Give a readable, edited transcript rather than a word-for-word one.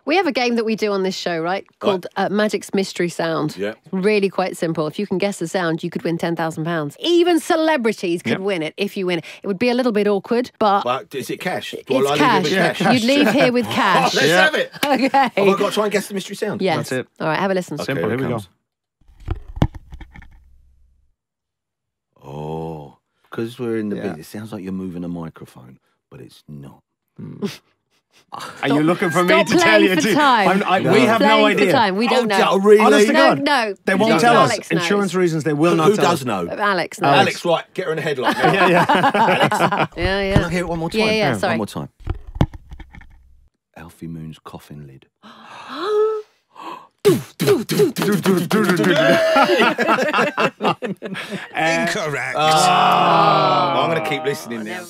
We have a game that we do on this show, right? Called Magic's Mystery Sound. Yeah. Really quite simple. If you can guess the sound, you could win £10,000. Even celebrities could win it if you win it. It would be a little bit awkward, but... is it cash? It's cash. You'd leave here with cash. Let's have it. Okay. Have I got to try and guess the mystery sound? Yes. That's it. All right, have a listen. Simple, here we go. Oh, because we're in the bit, it sounds like you're moving a microphone, but it's not. Are you looking for me Stop to tell you? playing for time. We have no Playing for idea. time. We don't know. Really? Honest to God. No. They won't tell us. Alex knows. Insurance reasons, they will not Who tell does us. know? Alex knows. Alex, right, get her in a headlock now. Yeah, yeah. Can I hear it one more time? Yeah, sorry. One more time. Alfie Moon's coffin lid. Incorrect. I'm going to keep listening now.